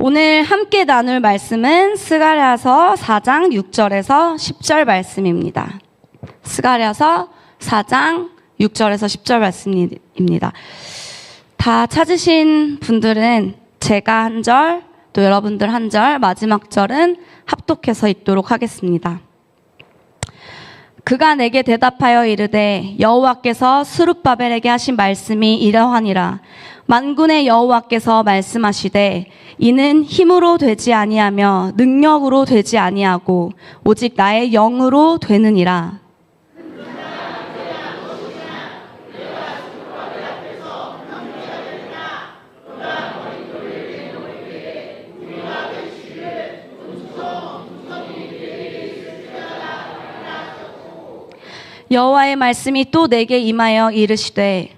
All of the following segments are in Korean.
오늘 함께 나눌 말씀은 스가랴서 4장 6절에서 10절 말씀입니다. 스가랴서 4장 6절에서 10절 말씀입니다. 다 찾으신 분들은 제가 한 절, 또 여러분들 한 절, 마지막 절은 합독해서 읽도록 하겠습니다. 그가 내게 대답하여 이르되 여호와께서 스룹바벨에게 하신 말씀이 이러하니라. 만군의 여호와께서 말씀하시되 이는 힘으로 되지 아니하며 능력으로 되지 아니하고 오직 나의 영으로 되느니라. 여호와의 말씀이 또 내게 임하여 이르시되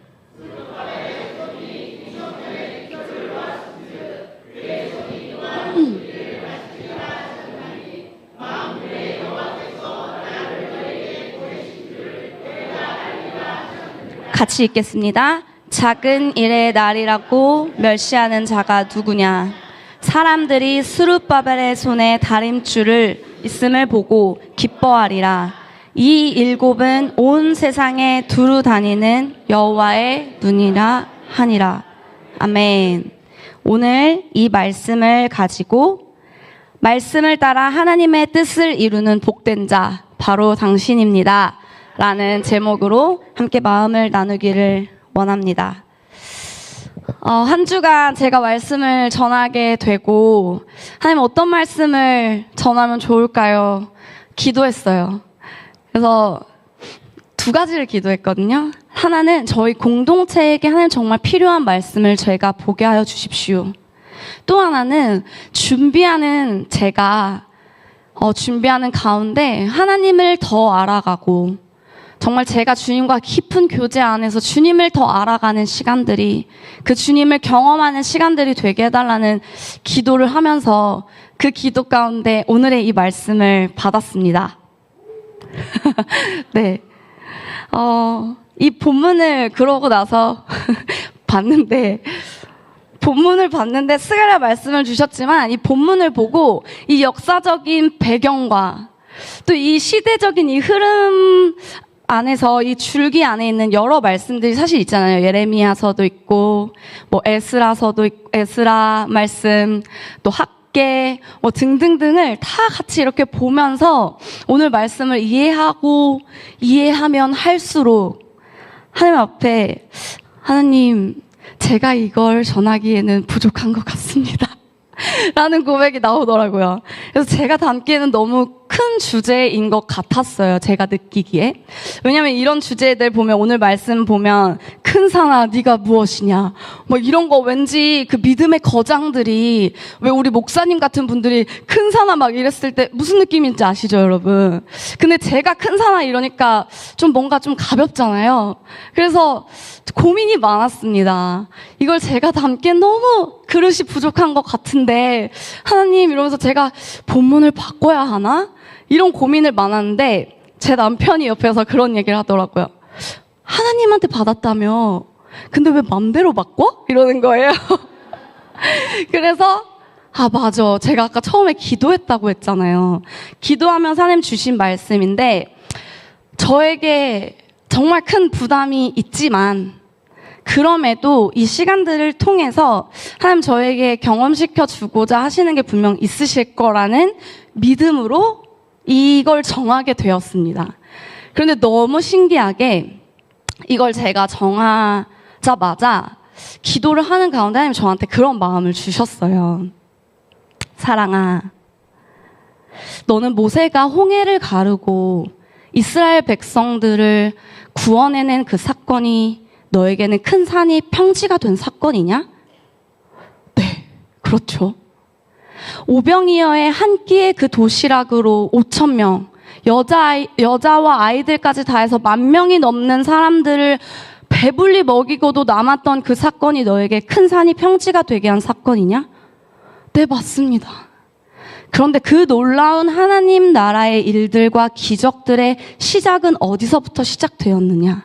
같이 읽겠습니다. 작은 일의 날이라고 멸시하는 자가 누구냐? 사람들이 스룹바벨의 손에 다림줄을 있음을 보고 기뻐하리라. 이 일곱은 온 세상에 두루 다니는 여호와의 눈이라 하니라. 아멘. 오늘 이 말씀을 가지고 말씀을 따라 하나님의 뜻을 이루는 복된 자 바로 당신입니다 라는 제목으로 함께 마음을 나누기를 원합니다. 한 주간 제가 말씀을 전하게 되고 하나님 어떤 말씀을 전하면 좋을까요? 기도했어요. 그래서 두 가지를 기도했거든요. 하나는 저희 공동체에게 하나님 정말 필요한 말씀을 제가 보게 하여 주십시오. 또 하나는 준비하는 가운데 하나님을 더 알아가고 정말 제가 주님과 깊은 교제 안에서 주님을 더 알아가는 시간들이 그 주님을 경험하는 시간들이 되게 해달라는 기도를 하면서 그 기도 가운데 오늘의 이 말씀을 받았습니다. 네. 이 본문을 그러고 나서 본문을 봤는데 스가랴 말씀을 주셨지만 이 본문을 보고 이 역사적인 배경과 또 이 시대적인 이 흐름 안에서 이 줄기 안에 있는 여러 말씀들이 사실 있잖아요. 예레미야서도 있고, 에스라서도 있고, 에스라 말씀, 또 학계, 등등등을 다 같이 이렇게 보면서 오늘 말씀을 이해하면 할수록 하나님 앞에 하나님, 제가 이걸 전하기에는 부족한 것 같습니다. 라는 고백이 나오더라고요. 그래서 제가 담기에는 너무 큰 주제인 것 같았어요. 제가 느끼기에. 왜냐면 이런 주제들 보면 오늘 말씀 보면 큰 산아 네가 무엇이냐 이런 거 왠지 그 믿음의 거장들이 왜 우리 목사님 같은 분들이 큰 산아 막 이랬을 때 무슨 느낌인지 아시죠 여러분? 근데 제가 큰 산아 이러니까 좀 뭔가 좀 가볍잖아요. 그래서 고민이 많았습니다. 이걸 제가 담기엔 너무 그릇이 부족한 것 같은데 하나님 이러면서 제가 본문을 바꿔야 하나? 이런 고민을 많았는데 제 남편이 옆에서 그런 얘기를 하더라고요. 하나님한테 받았다며 근데 왜 맘대로 바꿔? 이러는 거예요. 그래서 맞아. 제가 아까 처음에 기도했다고 했잖아요. 기도하면서 하나님 주신 말씀인데 저에게 정말 큰 부담이 있지만 그럼에도 이 시간들을 통해서 하나님 저에게 경험시켜 주고자 하시는 게 분명 있으실 거라는 믿음으로 이걸 정하게 되었습니다. 그런데 너무 신기하게 이걸 제가 정하자마자 기도를 하는 가운데 하나님 저한테 그런 마음을 주셨어요. 사랑아, 너는 모세가 홍해를 가르고 이스라엘 백성들을 구원해낸 그 사건이 너에게는 큰 산이 평지가 된 사건이냐? 네, 그렇죠. 오병이어의 한 끼의 그 도시락으로 5,000명, 여자와 아이들까지 다 해서 10,000명이 넘는 사람들을 배불리 먹이고도 남았던 그 사건이 너에게 큰 산이 평지가 되게 한 사건이냐? 네, 맞습니다. 그런데 그 놀라운 하나님 나라의 일들과 기적들의 시작은 어디서부터 시작되었느냐?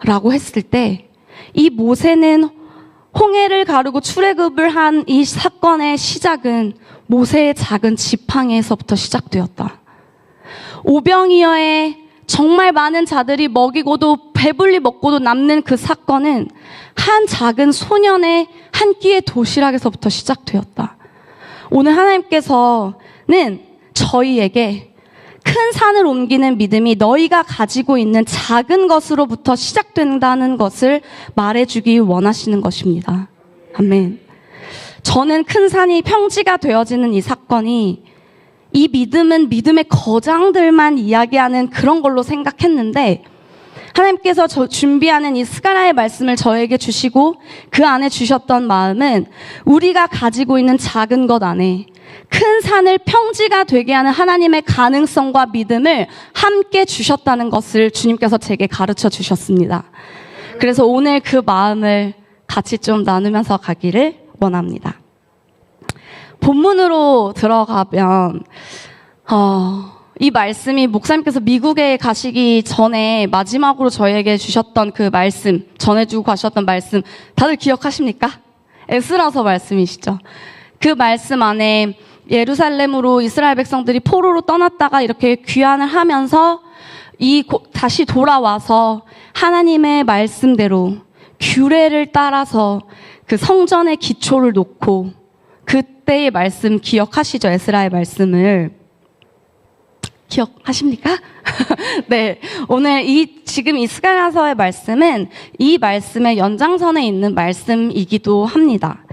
라고 했을 때 이 모세는 홍해를 가르고 출애굽을 한 이 사건의 시작은 모세의 작은 지팡이에서부터 시작되었다. 오병이어의 정말 많은 자들이 먹이고도 배불리 먹고도 남는 그 사건은 한 작은 소년의 한 끼의 도시락에서부터 시작되었다. 오늘 하나님께서는 저희에게 큰 산을 옮기는 믿음이 너희가 가지고 있는 작은 것으로부터 시작된다는 것을 말해주기 원하시는 것입니다. 아멘. 저는 큰 산이 평지가 되어지는 이 사건이 이 믿음은 믿음의 거장들만 이야기하는 그런 걸로 생각했는데 하나님께서 준비하는 이 스가랴의 말씀을 저에게 주시고 그 안에 주셨던 마음은 우리가 가지고 있는 작은 것 안에 큰 산을 평지가 되게 하는 하나님의 가능성과 믿음을 함께 주셨다는 것을 주님께서 제게 가르쳐 주셨습니다. 그래서 오늘 그 마음을 같이 좀 나누면서 가기를 원합니다. 본문으로 들어가면 이 말씀이 목사님께서 미국에 가시기 전에 마지막으로 저에게 주셨던 그 말씀, 전해주고 가셨던 말씀 다들 기억하십니까? 에스라서 말씀이시죠. 그 말씀 안에 예루살렘으로 이스라엘 백성들이 포로로 떠났다가 이렇게 귀환을 하면서 다시 돌아와서 하나님의 말씀대로 규례를 따라서 그 성전의 기초를 놓고 그때의 말씀 기억하시죠? 에스라의 말씀을 기억하십니까? 네, 오늘 지금 이 스가랴서의 말씀은 이 말씀의 연장선에 있는 말씀이기도 합니다.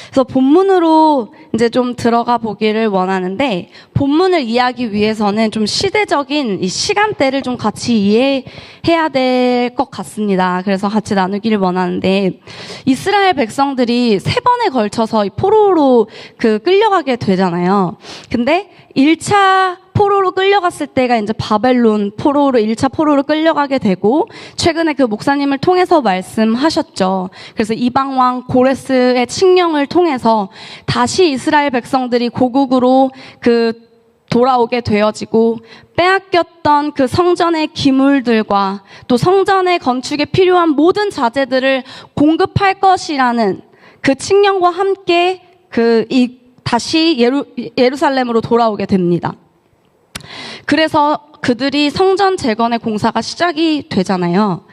그래서 본문으로 이제 좀 들어가 보기를 원하는데, 본문을 이해하기 위해서는 좀 시대적인 이 시간대를 좀 같이 이해해야 될 것 같습니다. 그래서 같이 나누기를 원하는데, 이스라엘 백성들이 3번에 걸쳐서 이 포로로 끌려가게 되잖아요. 근데 1차 포로로 끌려갔을 때가 이제 바벨론 포로로 1차 포로로 끌려가게 되고, 최근에 그 목사님을 통해서 말씀하셨죠. 그래서 이방 왕 고레스의 칙령을 통해서 다시 이스라엘 백성들이 고국으로 돌아오게 되어지고, 빼앗겼던 그 성전의 기물들과 또 성전의 건축에 필요한 모든 자재들을 공급할 것이라는 그 칙령과 함께 다시 예루살렘으로 돌아오게 됩니다. 그래서 그들이 성전 재건의 공사가 시작이 되잖아요.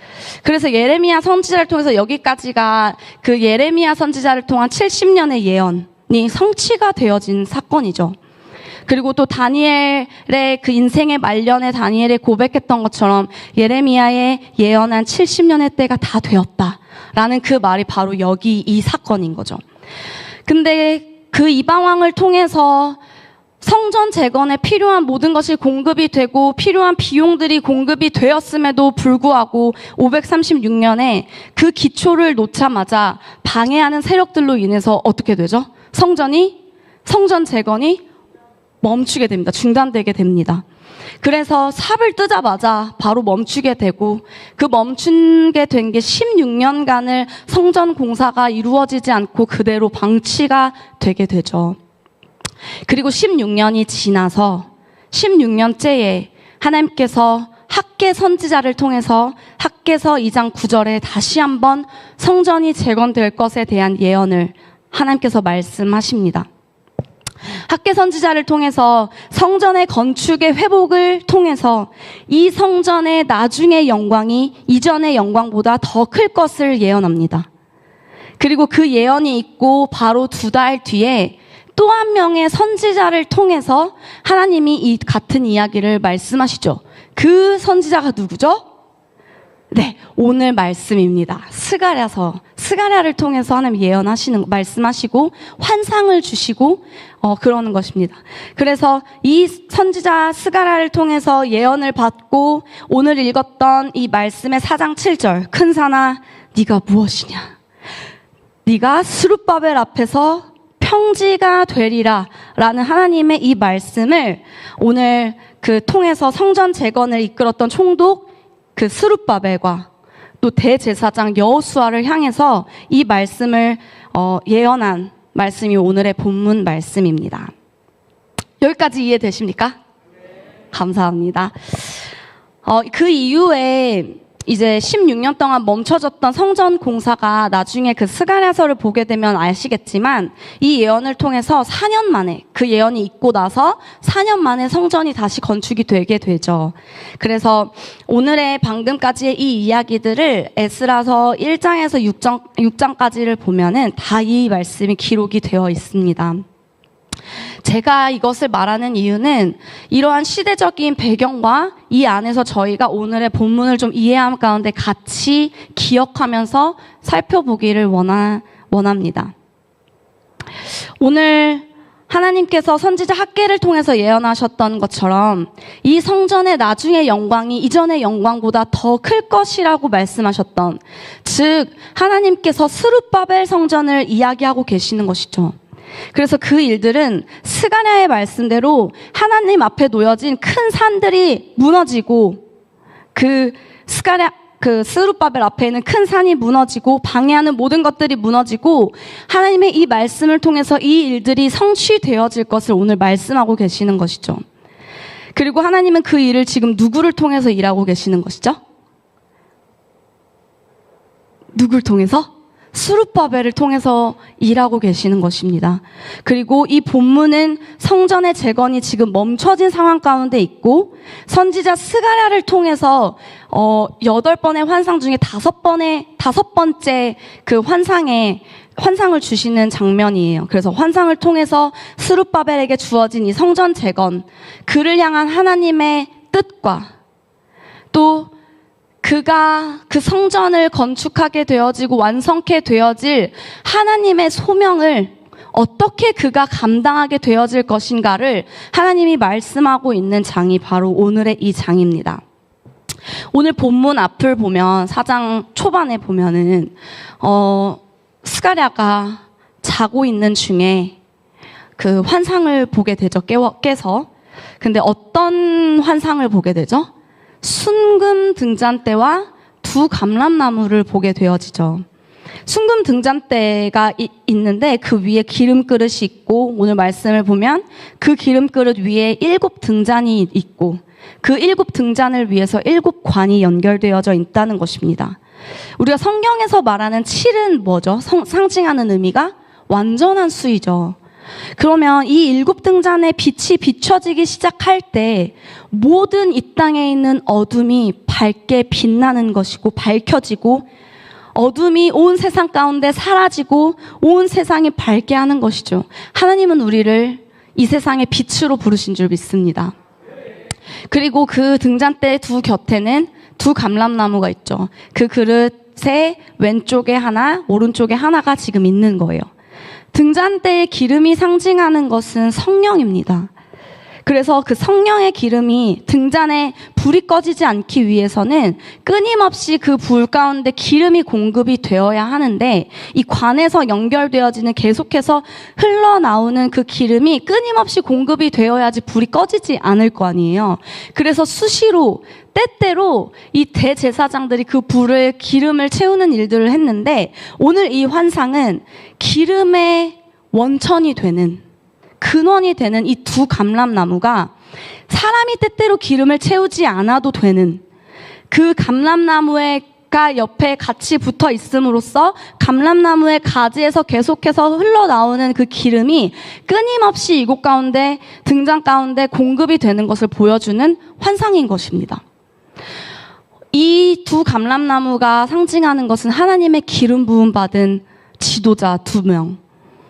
그래서 예레미야 선지자를 통해서 여기까지가 그 예레미야 선지자를 통한 70년의 예언이 성취가 되어진 사건이죠. 그리고 또 다니엘의 그 인생의 말년에 다니엘이 고백했던 것처럼 예레미야의 예언한 70년의 때가 다 되었다라는 그 말이 바로 여기 이 사건인 거죠. 근데 그 이방 왕을 통해서 성전 재건에 필요한 모든 것이 공급이 되고 필요한 비용들이 공급이 되었음에도 불구하고 536년에 그 기초를 놓자마자 방해하는 세력들로 인해서 어떻게 되죠? 성전 재건이 멈추게 됩니다. 중단되게 됩니다. 그래서 삽을 뜨자마자 바로 멈추게 되고, 그 멈추게 된 게 16년간을 성전 공사가 이루어지지 않고 그대로 방치가 되게 되죠. 그리고 16년이 지나서 16년째에 하나님께서 학개 선지자를 통해서 학개서 2장 9절에 다시 한번 성전이 재건될 것에 대한 예언을 하나님께서 말씀하십니다. 학개 선지자를 통해서 성전의 건축의 회복을 통해서 이 성전의 나중의 영광이 이전의 영광보다 더 클 것을 예언합니다. 그리고 그 예언이 있고 바로 2달 뒤에 또 한 명의 선지자를 통해서 하나님이 이 같은 이야기를 말씀하시죠. 그 선지자가 누구죠? 네, 오늘 말씀입니다. 스가랴를 통해서 하나님 말씀하시고 환상을 주시고 그러는 것입니다. 그래서 이 선지자 스가랴를 통해서 예언을 받고 오늘 읽었던 이 말씀의 4장 7절, 큰 산아 네가 무엇이냐? 네가 스룹바벨 앞에서 평지가 되리라 라는 하나님의 이 말씀을 오늘 통해서 성전 재건을 이끌었던 총독 스룹바벨과 또 대제사장 여호수아를 향해서 이 말씀을 예언한 말씀이 오늘의 본문 말씀입니다. 여기까지 이해되십니까? 감사합니다. 그 이후에 이제 16년 동안 멈춰졌던 성전 공사가 나중에 그 스가랴서를 보게 되면 아시겠지만 이 예언을 통해서 4년 만에 그 예언이 있고 나서 4년 만에 성전이 다시 건축이 되게 되죠. 그래서 오늘의 방금까지의 이 이야기들을 에스라서 1장에서 6장까지를 보면은 다 이 말씀이 기록이 되어 있습니다. 제가 이것을 말하는 이유는 이러한 시대적인 배경과 이 안에서 저희가 오늘의 본문을 좀 이해함 가운데 같이 기억하면서 살펴보기를 원합니다. 오늘 하나님께서 선지자 학개를 통해서 예언하셨던 것처럼 이 성전의 나중의 영광이 이전의 영광보다 더 클 것이라고 말씀하셨던, 즉 하나님께서 스룹바벨 성전을 이야기하고 계시는 것이죠. 그래서 그 일들은 스가랴의 말씀대로 하나님 앞에 놓여진 큰 산들이 무너지고 그 스룹바벨 앞에 있는 큰 산이 무너지고 방해하는 모든 것들이 무너지고 하나님의 이 말씀을 통해서 이 일들이 성취되어질 것을 오늘 말씀하고 계시는 것이죠. 그리고 하나님은 그 일을 지금 누구를 통해서 일하고 계시는 것이죠? 누굴 통해서? 스룹바벨을 통해서 일하고 계시는 것입니다. 그리고 이 본문은 성전의 재건이 지금 멈춰진 상황 가운데 있고 선지자 스가랴를 통해서 8번의 환상 중에 5번째 그 환상을 주시는 장면이에요. 그래서 환상을 통해서 스룹바벨에게 주어진 이 성전 재건, 그를 향한 하나님의 뜻과 또 그가 그 성전을 건축하게 되어지고 완성케 되어질 하나님의 소명을 어떻게 그가 감당하게 되어질 것인가를 하나님이 말씀하고 있는 장이 바로 오늘의 이 장입니다. 오늘 본문 앞을 보면 4장 초반에 보면은 스가랴가 자고 있는 중에 그 환상을 보게 되죠. 깨서. 근데 어떤 환상을 보게 되죠? 순금 등잔대와 두 감람나무를 보게 되어지죠. 순금 등잔대가 있는데 그 위에 기름 그릇이 있고 오늘 말씀을 보면 그 기름 그릇 위에 7 등잔이 있고 그 7 등잔을 위해서 7 관이 연결되어져 있다는 것입니다. 우리가 성경에서 말하는 7은 뭐죠? 상징하는 의미가 완전한 수이죠. 그러면 이 7 등잔의 빛이 비춰지기 시작할 때 모든 이 땅에 있는 어둠이 밝게 빛나는 것이고 밝혀지고 어둠이 온 세상 가운데 사라지고 온 세상이 밝게 하는 것이죠. 하나님은 우리를 이 세상의 빛으로 부르신 줄 믿습니다. 그리고 그 등잔대 두 곁에는 두 감람나무가 있죠. 그 그릇의 왼쪽에 하나, 오른쪽에 하나가 지금 있는 거예요. 등잔대의 기름이 상징하는 것은 성령입니다. 그래서 그 성령의 기름이 등잔에 불이 꺼지지 않기 위해서는 끊임없이 그 불 가운데 기름이 공급이 되어야 하는데 이 관에서 연결되어지는 계속해서 흘러나오는 그 기름이 끊임없이 공급이 되어야지 불이 꺼지지 않을 거 아니에요. 그래서 수시로 때때로 이 대제사장들이 그 기름을 채우는 일들을 했는데 오늘 이 환상은 기름의 원천이 되는 근원이 되는 이 두 감람나무가 사람이 때때로 기름을 채우지 않아도 되는 그 감람나무가 옆에 같이 붙어 있음으로써 감람나무의 가지에서 계속해서 흘러나오는 그 기름이 끊임없이 이곳 가운데 등잔 가운데 공급이 되는 것을 보여주는 환상인 것입니다. 이 두 감람나무가 상징하는 것은 하나님의 기름 부음 받은 지도자 2명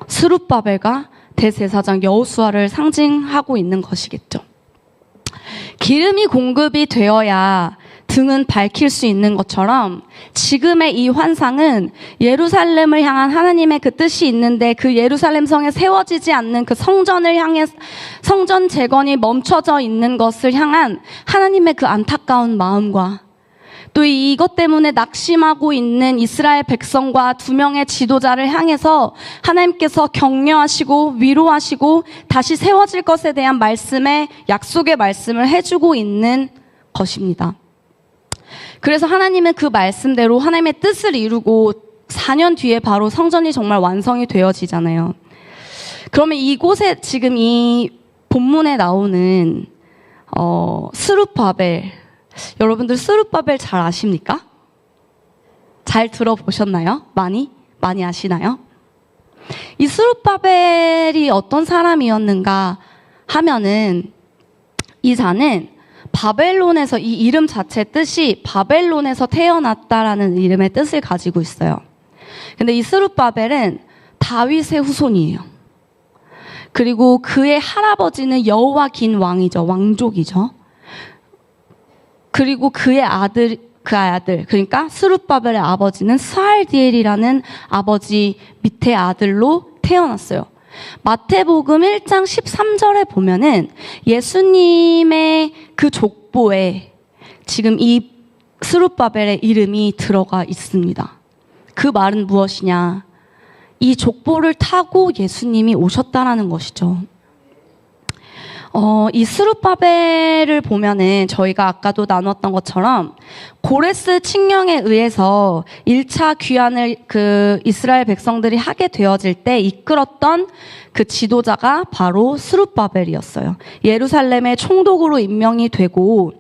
스룹바벨과 대제사장 여호수아를 상징하고 있는 것이겠죠. 기름이 공급이 되어야 등은 밝힐 수 있는 것처럼 지금의 이 환상은 예루살렘을 향한 하나님의 그 뜻이 있는데 그 예루살렘 성에 세워지지 않는 그 성전을 향해 성전 재건이 멈춰져 있는 것을 향한 하나님의 그 안타까운 마음과 또 이것 때문에 낙심하고 있는 이스라엘 백성과 2명의 지도자를 향해서 하나님께서 격려하시고 위로하시고 다시 세워질 것에 대한 약속의 말씀을 해주고 있는 것입니다. 그래서 하나님은 그 말씀대로 하나님의 뜻을 이루고 4년 뒤에 바로 성전이 정말 완성이 되어지잖아요. 그러면 이곳에 지금 이 본문에 나오는 스룹바벨, 여러분들 스룹바벨 잘 아십니까? 잘 들어보셨나요? 많이 아시나요? 이 스룹바벨이 어떤 사람이었는가 하면은 이 자는 바벨론에서, 이 이름 자체 뜻이 바벨론에서 태어났다라는 이름의 뜻을 가지고 있어요. 근데 이 스룹바벨은 다윗의 후손이에요. 그리고 그의 할아버지는 여호와긴 왕이죠. 왕족이죠. 그리고 그의 아들, 그러니까 스룹바벨의 아버지는 스알디엘이라는 아버지 밑에 아들로 태어났어요. 마태복음 1장 13절에 보면은 예수님의 그 족보에 지금 이 스룹바벨의 이름이 들어가 있습니다. 그 말은 무엇이냐? 이 족보를 타고 예수님이 오셨다라는 것이죠. 이 스룹바벨을 보면은 저희가 아까도 나눴던 것처럼 고레스 칙령에 의해서 1차 귀환을 그 이스라엘 백성들이 하게 되어질 때 이끌었던 그 지도자가 바로 스룹바벨이었어요. 예루살렘의 총독으로 임명이 되고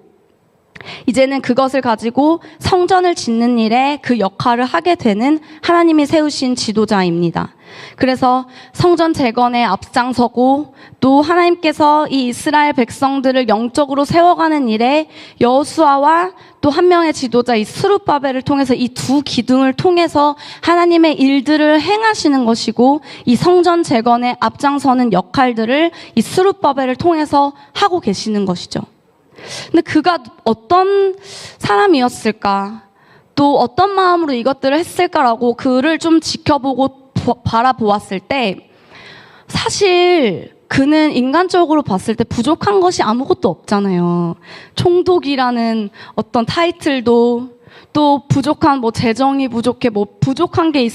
이제는 그것을 가지고 성전을 짓는 일에 그 역할을 하게 되는 하나님이 세우신 지도자입니다. 그래서 성전 재건에 앞장서고 또 하나님께서 이 이스라엘 백성들을 영적으로 세워가는 일에 여호수아와 또 한 명의 지도자 이 스룹바벨을 통해서 이 두 기둥을 통해서 하나님의 일들을 행하시는 것이고 이 성전 재건에 앞장서는 역할들을 이 스룹바벨을 통해서 하고 계시는 것이죠. 근데 그가 어떤 사람이었을까? 또 어떤 마음으로 이것들을 했을까라고 그를 좀 지켜보고 바라보았을 때 사실 그는 인간적으로 봤을 때 부족한 것이 아무것도 없잖아요. 총독이라는 어떤 타이틀도 또 부족한 재정이 부족해 부족한 게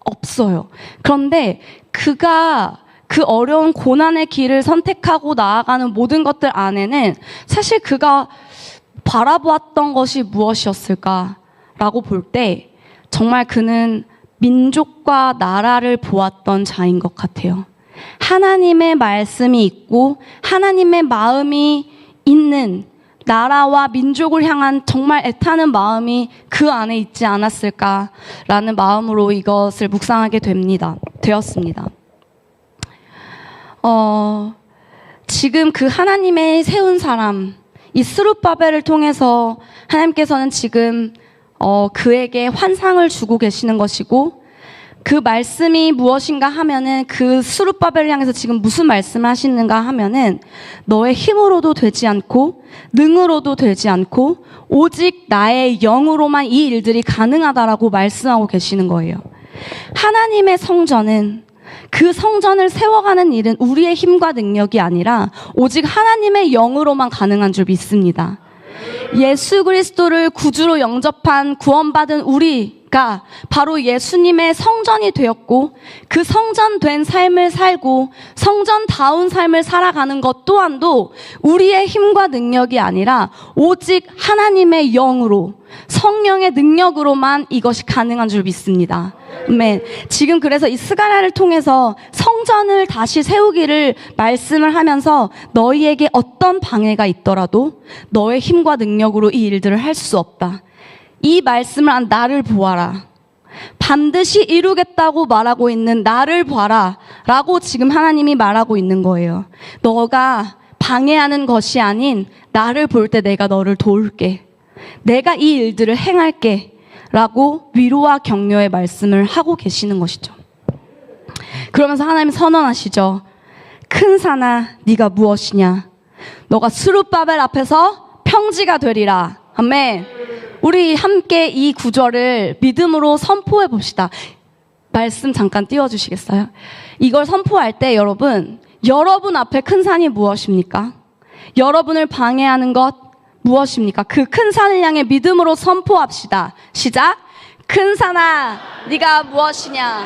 없어요. 그런데 그가 그 어려운 고난의 길을 선택하고 나아가는 모든 것들 안에는 사실 그가 바라보았던 것이 무엇이었을까라고 볼 때 정말 그는 민족과 나라를 보았던 자인 것 같아요. 하나님의 말씀이 있고 하나님의 마음이 있는 나라와 민족을 향한 정말 애타는 마음이 그 안에 있지 않았을까라는 마음으로 이것을 묵상하게 되었습니다. 지금 그 하나님의 세운 사람, 이 스룹바벨을 통해서 하나님께서는 지금 그에게 환상을 주고 계시는 것이고 그 말씀이 무엇인가 하면은 그 스룹바벨을 향해서 지금 무슨 말씀을 하시는가 하면은 너의 힘으로도 되지 않고 능으로도 되지 않고 오직 나의 영으로만 이 일들이 가능하다라고 말씀하고 계시는 거예요. 하나님의 성전은 그 성전을 세워가는 일은 우리의 힘과 능력이 아니라 오직 하나님의 영으로만 가능한 줄 믿습니다. 예수 그리스도를 구주로 영접한 구원받은 우리가 바로 예수님의 성전이 되었고 그 성전된 삶을 살고 성전다운 삶을 살아가는 것 또한도 우리의 힘과 능력이 아니라 오직 하나님의 영으로 성령의 능력으로만 이것이 가능한 줄 믿습니다. 아멘. 지금 그래서 이 스가랴를 통해서 성전을 다시 세우기를 말씀을 하면서 너희에게 어떤 방해가 있더라도 너의 힘과 능력으로 이 일들을 할 수 없다. 이 말씀을 한 나를 보아라. 반드시 이루겠다고 말하고 있는 나를 봐라 라고 지금 하나님이 말하고 있는 거예요. 너가 방해하는 것이 아닌 나를 볼 때 내가 너를 도울게. 내가 이 일들을 행할게 라고 위로와 격려의 말씀을 하고 계시는 것이죠. 그러면서 하나님 선언하시죠. 큰 산아 네가 무엇이냐. 너가 스룹바벨 앞에서 평지가 되리라. 아멘. 우리 함께 이 구절을 믿음으로 선포해 봅시다. 말씀 잠깐 띄워주시겠어요? 이걸 선포할 때 여러분 앞에 큰 산이 무엇입니까? 여러분을 방해하는 것 무엇입니까? 그 큰 산을 향해 믿음으로 선포합시다. 시작. 큰 산아 네가 무엇이냐.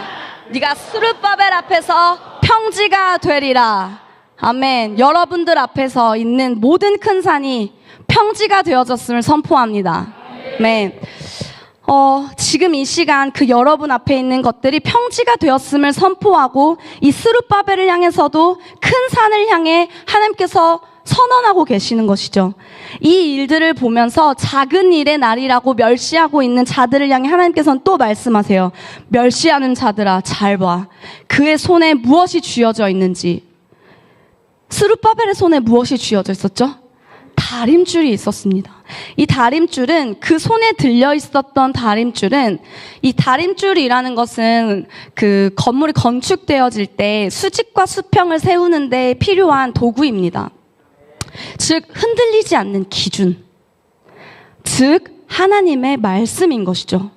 네가 스룹바벨 앞에서 평지가 되리라. 아멘. 여러분들 앞에서 있는 모든 큰 산이 평지가 되어졌음을 선포합니다. 아멘. 지금 이 시간 그 여러분 앞에 있는 것들이 평지가 되었음을 선포하고 이 스룹바벨을 향해서도 큰 산을 향해 하나님께서 선언하고 계시는 것이죠. 이 일들을 보면서 작은 일의 날이라고 멸시하고 있는 자들을 향해 하나님께서는 또 말씀하세요. 멸시하는 자들아, 잘 봐. 그의 손에 무엇이 쥐어져 있는지. 스룹바벨의 손에 무엇이 쥐어져 있었죠? 다림줄이 있었습니다. 이 다림줄은, 그 손에 들려 있었던 다림줄은, 이 다림줄이라는 것은 그 건물이 건축되어질 때 수직과 수평을 세우는 데 필요한 도구입니다. 즉 흔들리지 않는 기준, 즉 하나님의 말씀인 것이죠.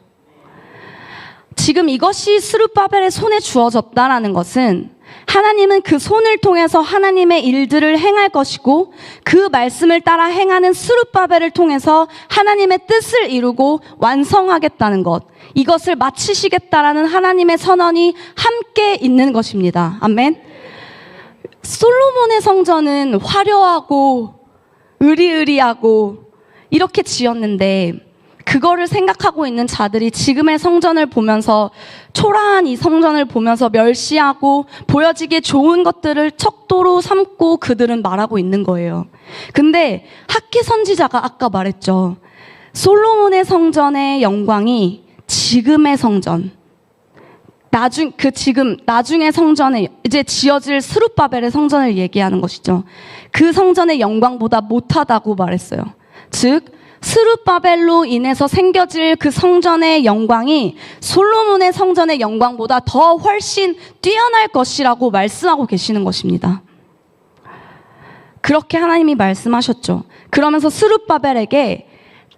지금 이것이 스룹바벨의 손에 주어졌다라는 것은 하나님은 그 손을 통해서 하나님의 일들을 행할 것이고, 그 말씀을 따라 행하는 스룹바벨을 통해서 하나님의 뜻을 이루고 완성하겠다는 것, 이것을 마치시겠다라는 하나님의 선언이 함께 있는 것입니다. 아멘. 솔로몬의 성전은 화려하고 으리으리하고 이렇게 지었는데, 그거를 생각하고 있는 자들이 지금의 성전을 보면서, 초라한 이 성전을 보면서 멸시하고 보여지기에 좋은 것들을 척도로 삼고 그들은 말하고 있는 거예요. 근데 학기 선지자가 아까 말했죠. 솔로몬의 성전의 영광이 지금의 성전, 나중의 성전에 이제 지어질 스룹바벨의 성전을 얘기하는 것이죠. 그 성전의 영광보다 못하다고 말했어요. 즉 스룹바벨로 인해서 생겨질 그 성전의 영광이 솔로몬의 성전의 영광보다 더 훨씬 뛰어날 것이라고 말씀하고 계시는 것입니다. 그렇게 하나님이 말씀하셨죠. 그러면서 스룹바벨에게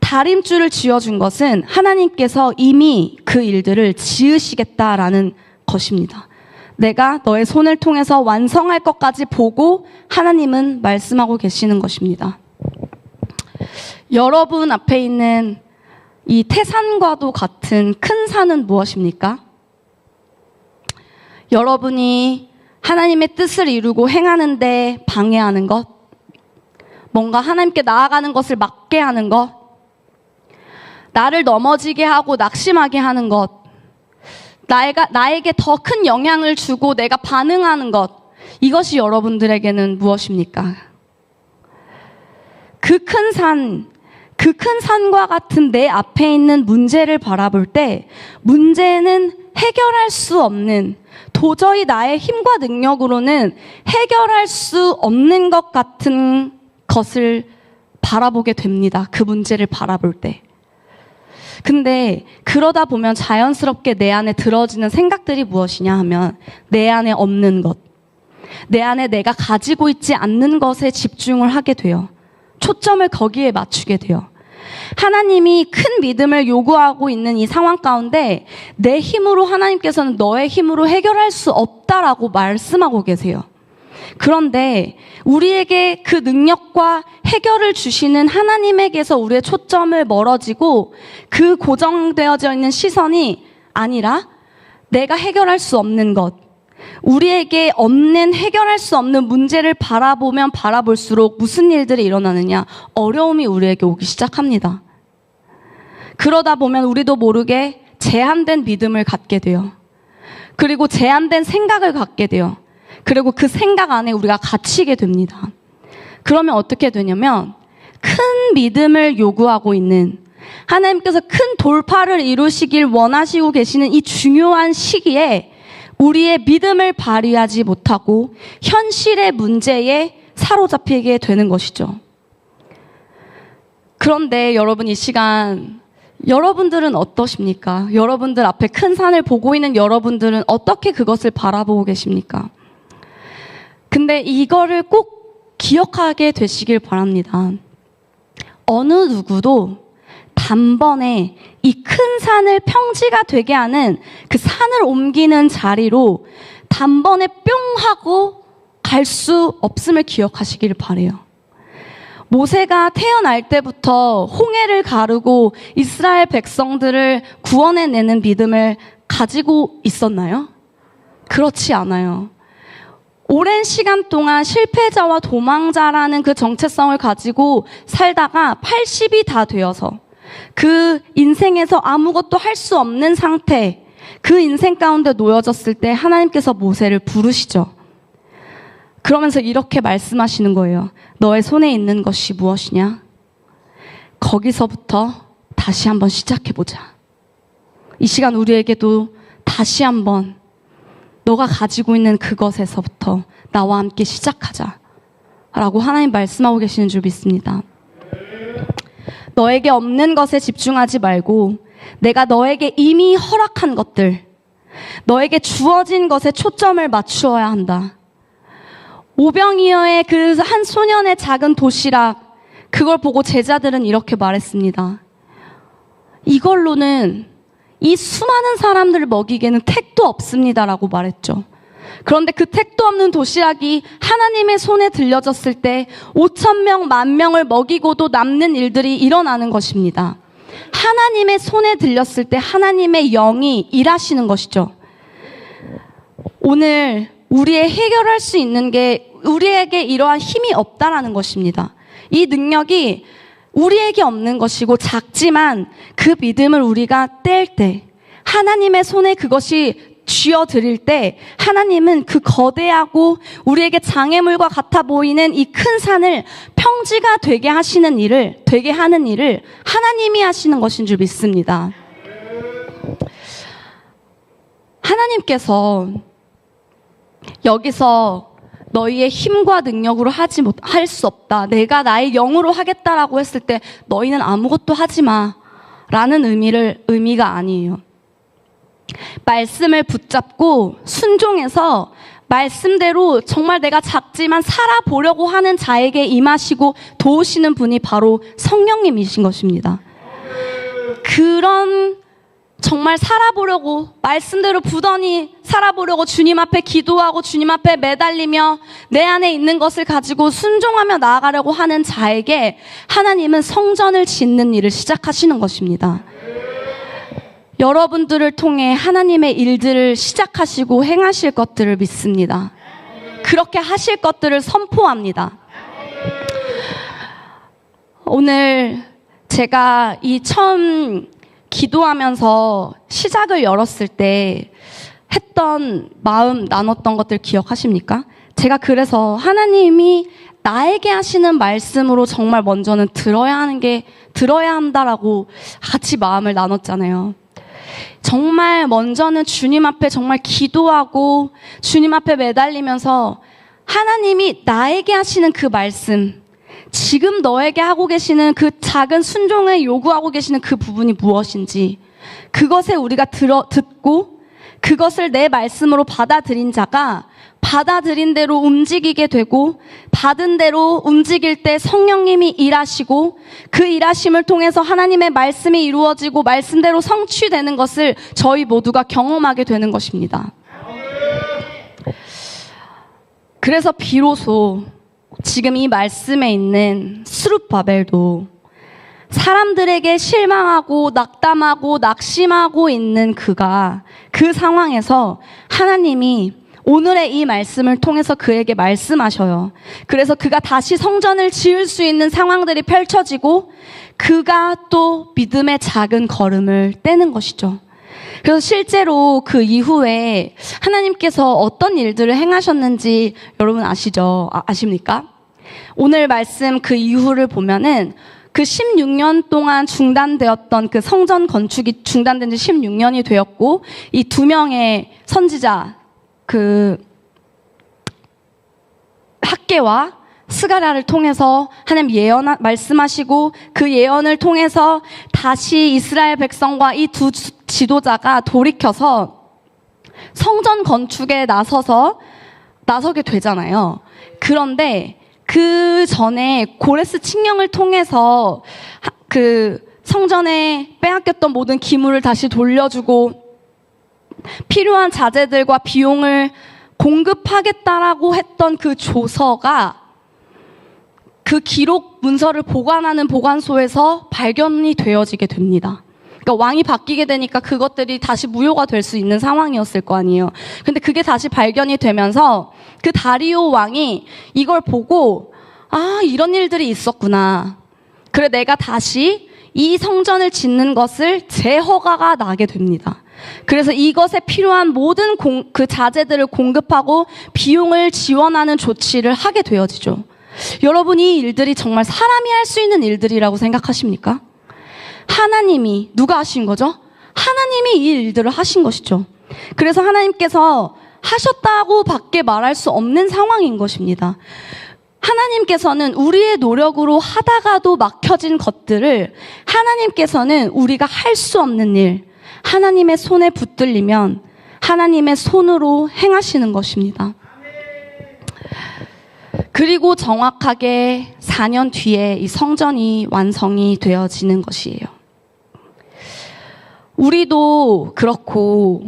다림줄을 지어준 것은 하나님께서 이미 그 일들을 지으시겠다라는 것입니다. 내가 너의 손을 통해서 완성할 것까지 보고 하나님은 말씀하고 계시는 것입니다. 여러분 앞에 있는 이 태산과도 같은 큰 산은 무엇입니까? 여러분이 하나님의 뜻을 이루고 행하는데 방해하는 것, 뭔가 하나님께 나아가는 것을 막게 하는 것, 나를 넘어지게 하고 낙심하게 하는 것, 나에게 더 큰 영향을 주고 내가 반응하는 것, 이것이 여러분들에게는 무엇입니까? 그 큰 산과 같은 내 앞에 있는 문제를 바라볼 때, 문제는 해결할 수 없는, 도저히 나의 힘과 능력으로는 해결할 수 없는 것 같은 것을 바라보게 됩니다. 그 문제를 바라볼 때. 근데 그러다 보면 자연스럽게 내 안에 들어지는 생각들이 무엇이냐 하면, 내 안에 없는 것, 내 안에 내가 가지고 있지 않는 것에 집중을 하게 돼요. 초점을 거기에 맞추게 돼요. 하나님이 큰 믿음을 요구하고 있는 이 상황 가운데 내 힘으로, 하나님께서는 너의 힘으로 해결할 수 없다라고 말씀하고 계세요. 그런데 우리에게 그 능력과 해결을 주시는 하나님에게서 우리의 초점을 멀어지고, 그 고정되어져 있는 시선이 아니라 내가 해결할 수 없는 것, 우리에게 없는, 해결할 수 없는 문제를 바라보면 바라볼수록 무슨 일들이 일어나느냐? 어려움이 우리에게 오기 시작합니다. 그러다 보면 우리도 모르게 제한된 믿음을 갖게 돼요. 그리고 제한된 생각을 갖게 돼요. 그리고 그 생각 안에 우리가 갇히게 됩니다. 그러면 어떻게 되냐면, 큰 믿음을 요구하고 있는, 하나님께서 큰 돌파를 이루시길 원하시고 계시는 이 중요한 시기에 우리의 믿음을 발휘하지 못하고 현실의 문제에 사로잡히게 되는 것이죠. 그런데 여러분, 이 시간 여러분들은 어떠십니까? 여러분들 앞에 큰 산을 보고 있는 여러분들은 어떻게 그것을 바라보고 계십니까? 근데 이거를 꼭 기억하게 되시길 바랍니다. 어느 누구도 단번에 이 큰 산을 평지가 되게 하는, 그 산을 옮기는 자리로 단번에 뿅 하고 갈 수 없음을 기억하시길 바래요. 모세가 태어날 때부터 홍해를 가르고 이스라엘 백성들을 구원해내는 믿음을 가지고 있었나요? 그렇지 않아요. 오랜 시간 동안 실패자와 도망자라는 그 정체성을 가지고 살다가 80이 다 되어서 그 인생에서 아무것도 할 수 없는 상태, 그 인생 가운데 놓여졌을 때 하나님께서 모세를 부르시죠. 그러면서 이렇게 말씀하시는 거예요. 너의 손에 있는 것이 무엇이냐? 거기서부터 다시 한번 시작해보자. 이 시간 우리에게도 다시 한번 너가 가지고 있는 그것에서부터 나와 함께 시작하자 라고 하나님 말씀하고 계시는 줄 믿습니다. 너에게 없는 것에 집중하지 말고 내가 너에게 이미 허락한 것들, 너에게 주어진 것에 초점을 맞추어야 한다. 오병이어의 그 한 소년의 작은 도시락, 그걸 보고 제자들은 이렇게 말했습니다. 이걸로는 이 수많은 사람들을 먹이기에는 택도 없습니다라고 말했죠. 그런데 그 택도 없는 도시락이 하나님의 손에 들려졌을 때 5,000명, 10,000명을 먹이고도 남는 일들이 일어나는 것입니다. 하나님의 손에 들렸을 때 하나님의 영이 일하시는 것이죠. 오늘 우리의 해결할 수 있는 게 우리에게 이러한 힘이 없다라는 것입니다. 이 능력이 우리에게 없는 것이고 작지만 그 믿음을 우리가 뗄 때, 하나님의 손에 그것이 쥐어드릴 때 하나님은 그 거대하고 우리에게 장애물과 같아 보이는 이 큰 산을 평지가 되게 하는 일을 하나님이 하시는 것인 줄 믿습니다. 하나님께서 여기서 너희의 힘과 능력으로 할 수 없다. 내가 나의 영으로 하겠다라고 했을 때 너희는 아무것도 하지 마. 라는 의미가 아니에요. 말씀을 붙잡고 순종해서 말씀대로 정말 내가 작지만 살아보려고 하는 자에게 임하시고 도우시는 분이 바로 성령님이신 것입니다. 그런 정말 살아보려고 말씀대로 부단히 살아보려고 주님 앞에 기도하고 주님 앞에 매달리며 내 안에 있는 것을 가지고 순종하며 나아가려고 하는 자에게 하나님은 성전을 짓는 일을 시작하시는 것입니다. 여러분들을 통해 하나님의 일들을 시작하시고 행하실 것들을 믿습니다. 그렇게 하실 것들을 선포합니다. 오늘 제가 이 처음 기도하면서 시작을 열었을 때 했던 마음 나눴던 것들 기억하십니까? 제가 그래서 하나님이 나에게 하시는 말씀으로 정말 먼저는 들어야 한다라고 같이 마음을 나눴잖아요. 정말 먼저는 주님 앞에 정말 기도하고 주님 앞에 매달리면서 하나님이 나에게 하시는 그 말씀, 지금 너에게 하고 계시는 그 작은 순종을 요구하고 계시는 그 부분이 무엇인지, 그것에 우리가 듣고 그것을 내 말씀으로 받아들인 자가 받아들인 대로 움직이게 되고 받은 대로 움직일 때 성령님이 일하시고 그 일하심을 통해서 하나님의 말씀이 이루어지고 말씀대로 성취되는 것을 저희 모두가 경험하게 되는 것입니다. 그래서 비로소 지금 이 말씀에 있는 스룹바벨도 사람들에게 실망하고 낙담하고 낙심하고 있는 그가 그 상황에서 하나님이 오늘의 이 말씀을 통해서 그에게 말씀하셔요. 그래서 그가 다시 성전을 지을 수 있는 상황들이 펼쳐지고 그가 또 믿음의 작은 걸음을 떼는 것이죠. 그래서 실제로 그 이후에 하나님께서 어떤 일들을 행하셨는지 여러분 아시죠? 아십니까? 오늘 말씀 그 이후를 보면은 그 16년 동안 중단되었던 그 성전 건축이 중단된 지 16년이 되었고 이 두 명의 선지자 그 학개와 스가랴를 통해서 하나님 말씀하시고 그 예언을 통해서 다시 이스라엘 백성과 이 두 지도자가 돌이켜서 성전 건축에 나서게 되잖아요. 그런데 그 전에 고레스 칙령을 통해서 그 성전에 빼앗겼던 모든 기물을 다시 돌려주고 필요한 자재들과 비용을 공급하겠다라고 했던 그 조서가 그 기록 문서를 보관하는 보관소에서 발견이 되어지게 됩니다. 그러니까 왕이 바뀌게 되니까 그것들이 다시 무효가 될 수 있는 상황이었을 거 아니에요. 근데 그게 다시 발견이 되면서 그 다리오 왕이 이걸 보고 이런 일들이 있었구나. 그래 내가 다시 이 성전을 짓는 것을 제 허가가 나게 됩니다. 그래서 이것에 필요한 모든 그 자재들을 공급하고 비용을 지원하는 조치를 하게 되어지죠. 여러분, 이 일들이 정말 사람이 할 수 있는 일들이라고 생각하십니까? 하나님이, 누가 하신 거죠? 하나님이 이 일들을 하신 것이죠. 그래서 하나님께서 하셨다고 밖에 말할 수 없는 상황인 것입니다. 하나님께서는 우리의 노력으로 하다가도 막혀진 것들을 하나님께서는 우리가 할 수 없는 일, 하나님의 손에 붙들리면 하나님의 손으로 행하시는 것입니다. 그리고 정확하게 4년 뒤에 이 성전이 완성이 되어지는 것이에요. 우리도 그렇고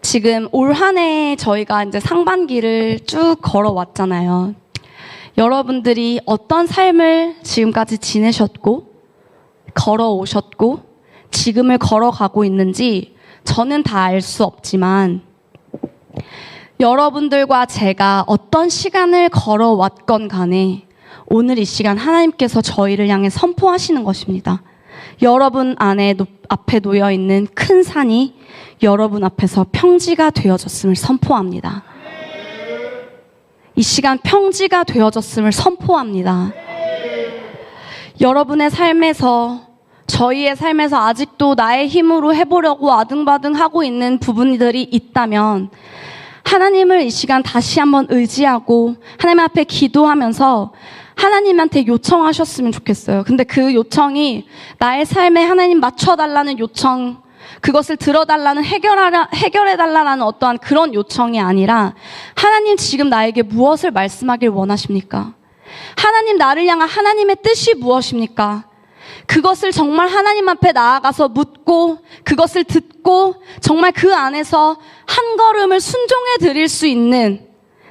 지금 올 한 해 저희가 이제 상반기를 쭉 걸어왔잖아요. 여러분들이 어떤 삶을 지금까지 지내셨고 걸어오셨고 지금을 걸어가고 있는지 저는 다 알 수 없지만 여러분들과 제가 어떤 시간을 걸어왔건 간에 오늘 이 시간 하나님께서 저희를 향해 선포하시는 것입니다. 여러분 앞에 놓여있는 큰 산이 여러분 앞에서 평지가 되어졌음을 선포합니다. 이 시간 평지가 되어졌음을 선포합니다. 여러분의 삶에서, 저희의 삶에서 아직도 나의 힘으로 해보려고 아등바등하고 있는 부분들이 있다면 하나님을 이 시간 다시 한번 의지하고 하나님 앞에 기도하면서 하나님한테 요청하셨으면 좋겠어요. 근데 그 요청이 나의 삶에 하나님 맞춰달라는 요청, 그것을 들어달라는, 해결해달라는 어떠한 그런 요청이 아니라 하나님 지금 나에게 무엇을 말씀하길 원하십니까? 하나님 나를 향한 하나님의 뜻이 무엇입니까? 그것을 정말 하나님 앞에 나아가서 묻고 그것을 듣고 정말 그 안에서 한 걸음을 순종해 드릴 수 있는,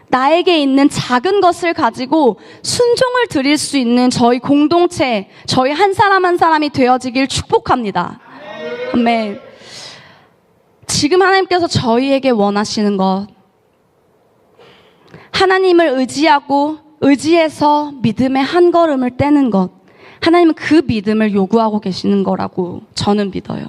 나에게 있는 작은 것을 가지고 순종을 드릴 수 있는 저희 공동체, 저희 한 사람 한 사람이 되어지길 축복합니다. 아멘. 지금 하나님께서 저희에게 원하시는 것, 하나님을 의지하고 의지해서 믿음의 한 걸음을 떼는 것, 하나님은 그 믿음을 요구하고 계시는 거라고 저는 믿어요.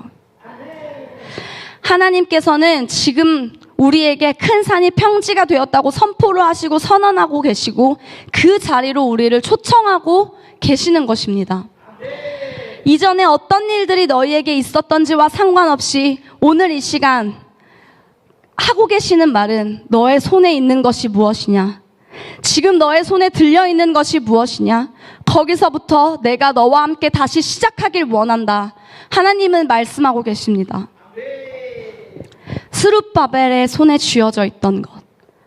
하나님께서는 지금 우리에게 큰 산이 평지가 되었다고 선포를 하시고 선언하고 계시고 그 자리로 우리를 초청하고 계시는 것입니다. 이전에 어떤 일들이 너희에게 있었던지와 상관없이 오늘 이 시간 하고 계시는 말은 너의 손에 있는 것이 무엇이냐? 지금 너의 손에 들려있는 것이 무엇이냐? 거기서부터 내가 너와 함께 다시 시작하길 원한다. 하나님은 말씀하고 계십니다. 스룹바벨의 손에 쥐어져 있던 것,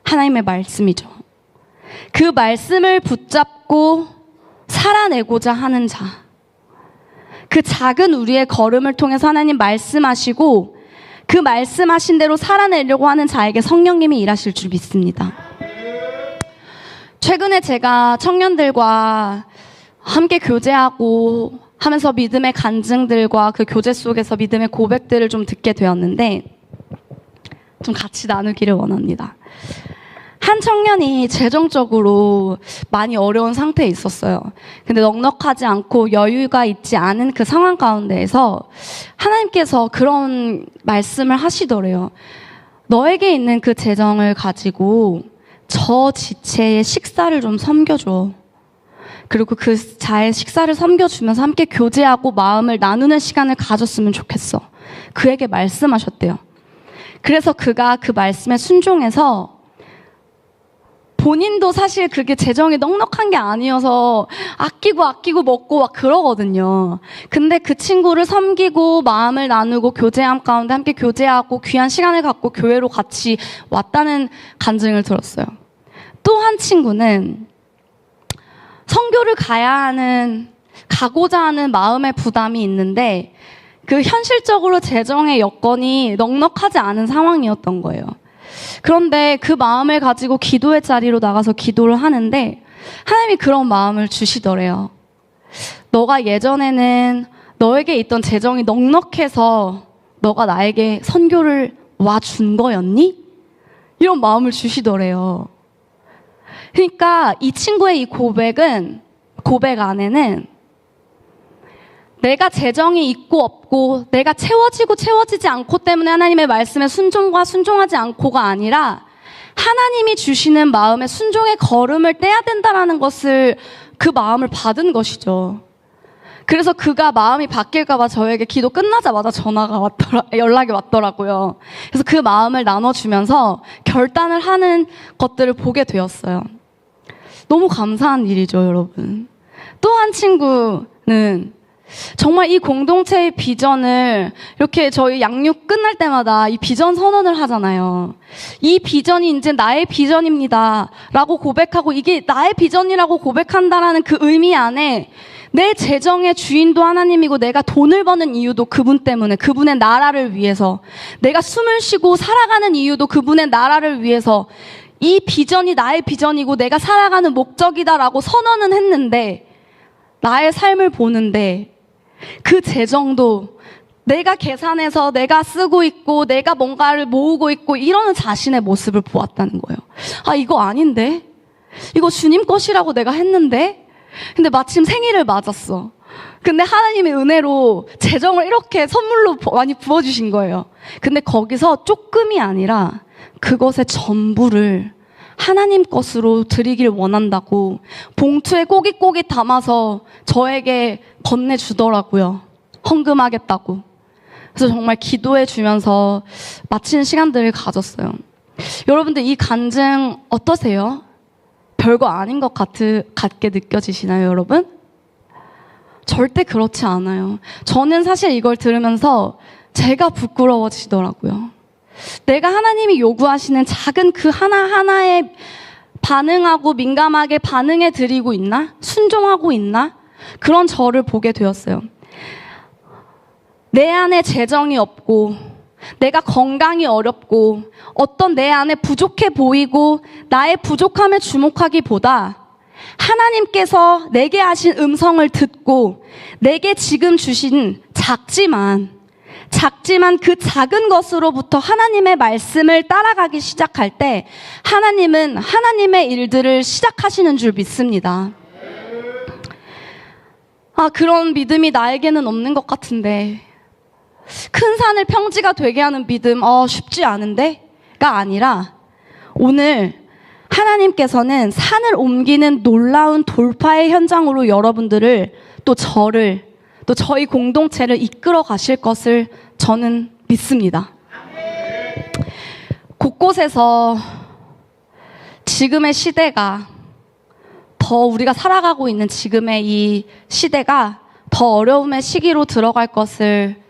하나님의 말씀이죠. 그 말씀을 붙잡고 살아내고자 하는 자, 그 작은 우리의 걸음을 통해서 하나님 말씀하시고 그 말씀하신 대로 살아내려고 하는 자에게 성령님이 일하실 줄 믿습니다. 최근에 제가 청년들과 함께 교제하고 하면서 믿음의 간증들과 그 교제 속에서 믿음의 고백들을 좀 듣게 되었는데 좀 같이 나누기를 원합니다. 한 청년이 재정적으로 많이 어려운 상태에 있었어요. 근데 넉넉하지 않고 여유가 있지 않은 그 상황 가운데에서 하나님께서 그런 말씀을 하시더래요. 너에게 있는 그 재정을 가지고 저 지체의 식사를 좀 섬겨줘. 그리고 그 자의 식사를 섬겨주면서 함께 교제하고 마음을 나누는 시간을 가졌으면 좋겠어. 그에게 말씀하셨대요. 그래서 그가 그 말씀에 순종해서 본인도 사실 그게 재정이 넉넉한 게 아니어서 아끼고 먹고 막 그러거든요. 근데 그 친구를 섬기고 마음을 나누고 교제함 가운데 함께 교제하고 귀한 시간을 갖고 교회로 같이 왔다는 간증을 들었어요. 또 한 친구는 선교를 가고자 하는 마음의 부담이 있는데 그 현실적으로 재정의 여건이 넉넉하지 않은 상황이었던 거예요. 그런데 그 마음을 가지고 기도의 자리로 나가서 기도를 하는데 하나님이 그런 마음을 주시더래요. 너가 예전에는 너에게 있던 재정이 넉넉해서 너가 나에게 선교를 와준 거였니? 이런 마음을 주시더래요. 그러니까 이 친구의 이 고백 안에는 내가 재정이 있고 없고 내가 채워지고 채워지지 않고 때문에 하나님의 말씀에 순종과 순종하지 않고가 아니라 하나님이 주시는 마음에 순종의 걸음을 떼야 된다라는 것을 그 마음을 받은 것이죠. 그래서 그가 마음이 바뀔까봐 저에게 기도 끝나자마자 연락이 왔더라고요. 그래서 그 마음을 나눠주면서 결단을 하는 것들을 보게 되었어요. 너무 감사한 일이죠, 여러분. 또 한 친구는 정말 이 공동체의 비전을 이렇게 저희 양육 끝날 때마다 이 비전 선언을 하잖아요. 이 비전이 이제 나의 비전입니다 라고 고백하고 이게 나의 비전이라고 고백한다라는 그 의미 안에 내 재정의 주인도 하나님이고 내가 돈을 버는 이유도 그분 때문에 그분의 나라를 위해서 내가 숨을 쉬고 살아가는 이유도 그분의 나라를 위해서 이 비전이 나의 비전이고 내가 살아가는 목적이다라고 선언은 했는데 나의 삶을 보는데 그 재정도 내가 계산해서 내가 쓰고 있고 내가 뭔가를 모으고 있고 이러는 자신의 모습을 보았다는 거예요. 아, 이거 아닌데? 이거 주님 것이라고 내가 했는데? 근데 마침 생일을 맞았어. 근데 하나님의 은혜로 재정을 이렇게 선물로 많이 부어주신 거예요. 근데 거기서 조금이 아니라 그것의 전부를 하나님 것으로 드리길 원한다고 봉투에 꼬깃꼬깃 담아서 저에게 건네주더라고요. 헌금하겠다고. 그래서 정말 기도해 주면서 마치는 시간들을 가졌어요. 여러분들 이 간증 어떠세요? 별거 아닌 것 같게 느껴지시나요, 여러분? 절대 그렇지 않아요. 저는 사실 이걸 들으면서 제가 부끄러워지더라고요. 내가 하나님이 요구하시는 작은 그 하나하나에 반응하고 민감하게 반응해 드리고 있나? 순종하고 있나? 그런 저를 보게 되었어요. 내 안에 재정이 없고 내가 건강이 어렵고 어떤 내 안에 부족해 보이고 나의 부족함에 주목하기보다 하나님께서 내게 하신 음성을 듣고 내게 지금 주신 작지만 그 작은 것으로부터 하나님의 말씀을 따라가기 시작할 때 하나님은 하나님의 일들을 시작하시는 줄 믿습니다. 아, 그런 믿음이 나에게는 없는 것 같은데 큰 산을 평지가 되게 하는 믿음 쉽지 않은데가 아니라 오늘 하나님께서는 산을 옮기는 놀라운 돌파의 현장으로 여러분들을 또 저를 또 저희 공동체를 이끌어 가실 것을 저는 믿습니다. 곳곳에서 지금의 시대가 더 우리가 살아가고 있는 지금의 이 시대가 더 어려움의 시기로 들어갈 것을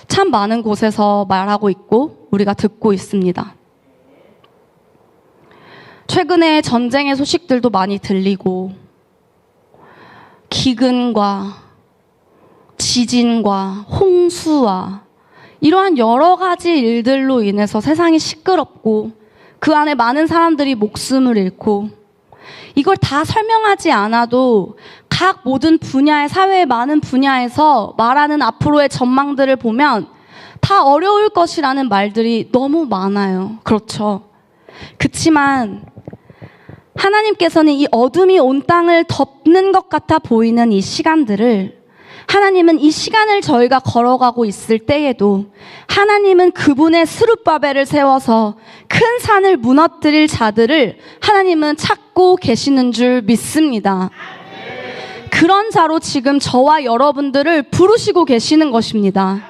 참 많은 곳에서 말하고 있고 우리가 듣고 있습니다. 최근에 전쟁의 소식들도 많이 들리고 기근과 지진과 홍수와 이러한 여러 가지 일들로 인해서 세상이 시끄럽고 그 안에 많은 사람들이 목숨을 잃고 이걸 다 설명하지 않아도 각 모든 분야의 사회의 많은 분야에서 말하는 앞으로의 전망들을 보면 다 어려울 것이라는 말들이 너무 많아요. 그렇죠. 그치만 하나님께서는 이 어둠이 온 땅을 덮는 것 같아 보이는 이 시간들을 하나님은 이 시간을 저희가 걸어가고 있을 때에도 하나님은 그분의 스룹바벨을 세워서 큰 산을 무너뜨릴 자들을 하나님은 찾고 계시는 줄 믿습니다. 그런 자로 지금 저와 여러분들을 부르시고 계시는 것입니다.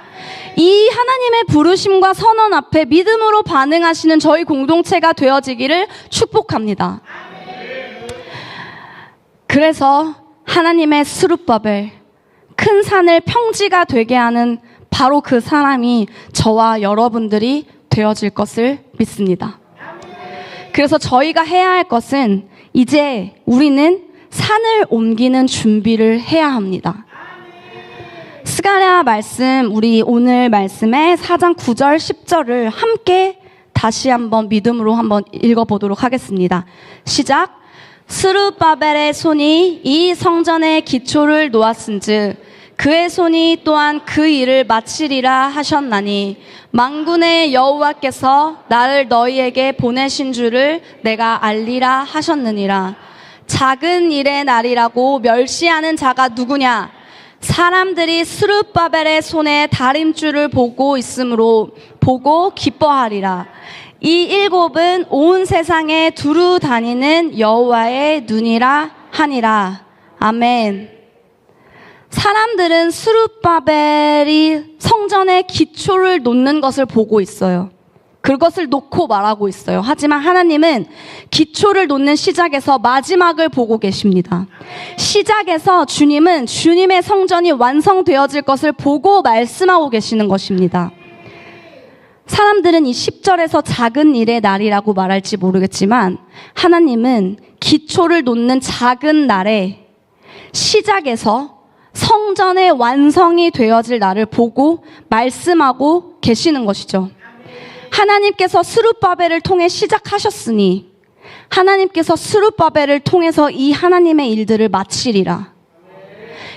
이 하나님의 부르심과 선언 앞에 믿음으로 반응하시는 저희 공동체가 되어지기를 축복합니다. 그래서 하나님의 스룹바벨, 큰 산을 평지가 되게 하는 바로 그 사람이 저와 여러분들이 되어질 것을 믿습니다. 그래서 저희가 해야 할 것은 이제 우리는 산을 옮기는 준비를 해야 합니다. 스가랴 말씀, 우리 오늘 말씀의 4장 9절 10절을 함께 다시 한번 믿음으로 한번 읽어보도록 하겠습니다. 시작. 스룹바벨의 손이 이 성전의 기초를 놓았은즉 그의 손이 또한 그 일을 마치리라 하셨나니 만군의 여호와께서 나를 너희에게 보내신 줄을 내가 알리라 하셨느니라. 작은 일의 날이라고 멸시하는 자가 누구냐? 사람들이 스룹바벨의 손에 다림줄을 보고 있으므로 보고 기뻐하리라. 이 일곱은 온 세상에 두루 다니는 여호와의 눈이라 하니라. 아멘. 사람들은 스룹바벨이 성전의 기초를 놓는 것을 보고 있어요. 그것을 놓고 말하고 있어요. 하지만 하나님은 기초를 놓는 시작에서 마지막을 보고 계십니다. 시작에서 주님은 주님의 성전이 완성되어질 것을 보고 말씀하고 계시는 것입니다. 사람들은 이 10절에서 작은 일의 날이라고 말할지 모르겠지만 하나님은 기초를 놓는 작은 날에 시작에서 성전의 완성이 되어질 날을 보고 말씀하고 계시는 것이죠. 하나님께서 스룹바벨을 통해 시작하셨으니 하나님께서 스룹바벨을 통해서 이 하나님의 일들을 마치리라.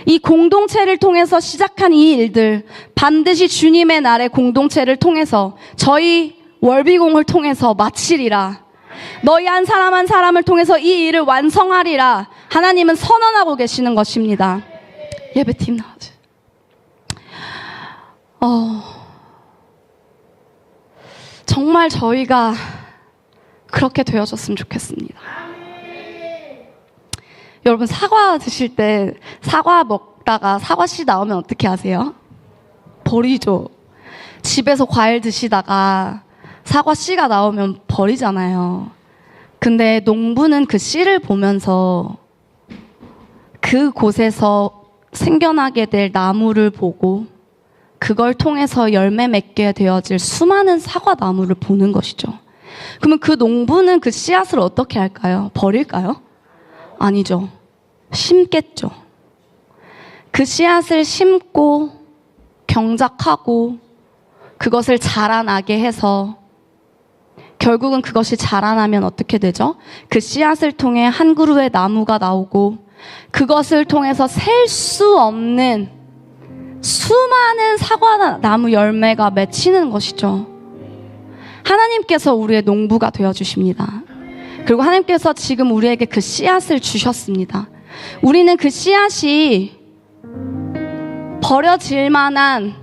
이 공동체를 통해서 시작한 이 일들 반드시 주님의 날의 공동체를 통해서 저희 월비공을 통해서 마치리라. 너희 한 사람 한 사람을 통해서 이 일을 완성하리라. 하나님은 선언하고 계시는 것입니다. 예배팀 나와주세요. 정말 저희가 그렇게 되어졌으면 좋겠습니다. 여러분, 사과 드실 때 사과 먹다가 사과씨 나오면 어떻게 하세요? 버리죠. 집에서 과일 드시다가 사과씨가 나오면 버리잖아요. 근데 농부는 그 씨를 보면서 그곳에서 생겨나게 될 나무를 보고 그걸 통해서 열매 맺게 되어질 수많은 사과나무를 보는 것이죠. 그러면 그 농부는 그 씨앗을 어떻게 할까요? 버릴까요? 아니죠. 심겠죠. 그 씨앗을 심고 경작하고 그것을 자라나게 해서 결국은 그것이 자라나면 어떻게 되죠? 그 씨앗을 통해 한 그루의 나무가 나오고 그것을 통해서 셀 수 없는 수많은 사과나무 열매가 맺히는 것이죠. 하나님께서 우리의 농부가 되어주십니다. 그리고 하나님께서 지금 우리에게 그 씨앗을 주셨습니다. 우리는 그 씨앗이 버려질 만한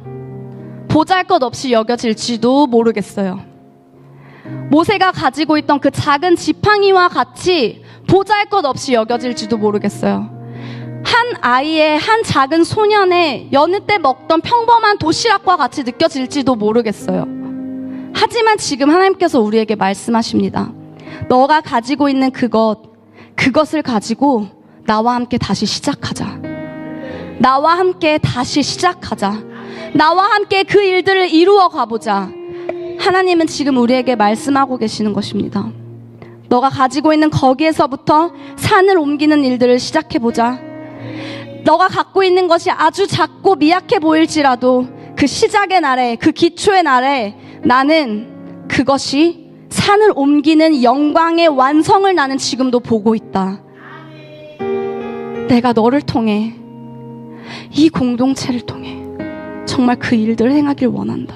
보잘것없이 여겨질지도 모르겠어요. 모세가 가지고 있던 그 작은 지팡이와 같이 보잘것없이 여겨질지도 모르겠어요. 한 아이의 한 작은 소년의 여느 때 먹던 평범한 도시락과 같이 느껴질지도 모르겠어요. 하지만 지금 하나님께서 우리에게 말씀하십니다. 너가 가지고 있는 그것을 가지고 나와 함께 다시 시작하자. 나와 함께 다시 시작하자. 나와 함께 그 일들을 이루어 가보자. 하나님은 지금 우리에게 말씀하고 계시는 것입니다. 너가 가지고 있는 거기에서부터 산을 옮기는 일들을 시작해보자. 너가 갖고 있는 것이 아주 작고 미약해 보일지라도 그 시작의 날에, 그 기초의 날에 나는 그것이 산을 옮기는 영광의 완성을 나는 지금도 보고 있다. 내가 너를 통해, 이 공동체를 통해 정말 그 일들을 행하길 원한다.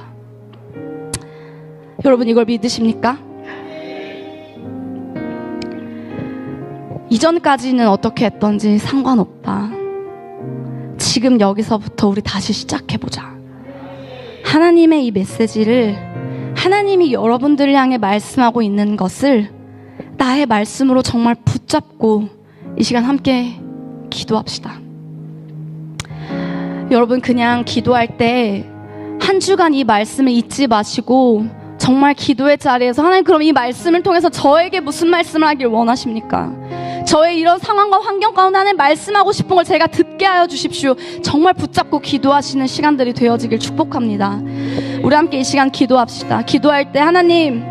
여러분, 이걸 믿으십니까? 이전까지는 어떻게 했던지 상관없다. 지금 여기서부터 우리 다시 시작해보자. 하나님의 이 메시지를, 하나님이 여러분들을 향해 말씀하고 있는 것을 나의 말씀으로 정말 붙잡고 이 시간 함께 기도합시다. 여러분, 그냥 기도할 때 한 주간 이 말씀을 잊지 마시고 정말 기도의 자리에서 하나님, 그럼 이 말씀을 통해서 저에게 무슨 말씀을 하길 원하십니까? 저의 이런 상황과 환경 가운데 하나님 말씀하고 싶은 걸 제가 듣게 하여 주십시오. 정말 붙잡고 기도하시는 시간들이 되어지길 축복합니다. 우리 함께 이 시간 기도합시다. 기도할 때 하나님,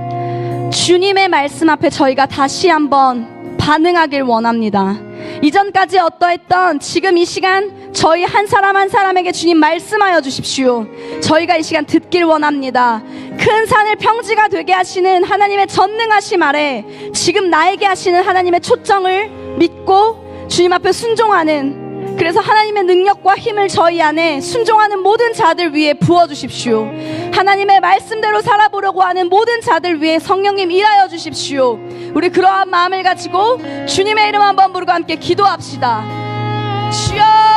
주님의 말씀 앞에 저희가 다시 한번 반응하길 원합니다. 이전까지 어떠했던 지금 이 시간 저희 한 사람 한 사람에게 주님 말씀하여 주십시오. 저희가 이 시간 듣길 원합니다. 큰 산을 평지가 되게 하시는 하나님의 전능하심 아래 지금 나에게 하시는 하나님의 초청을 믿고 주님 앞에 순종하는, 그래서 하나님의 능력과 힘을 저희 안에 순종하는 모든 자들 위에 부어주십시오. 하나님의 말씀대로 살아보려고 하는 모든 자들 위에 성령님 일하여 주십시오. 우리 그러한 마음을 가지고 주님의 이름 한번 부르고 함께 기도합시다. 주여!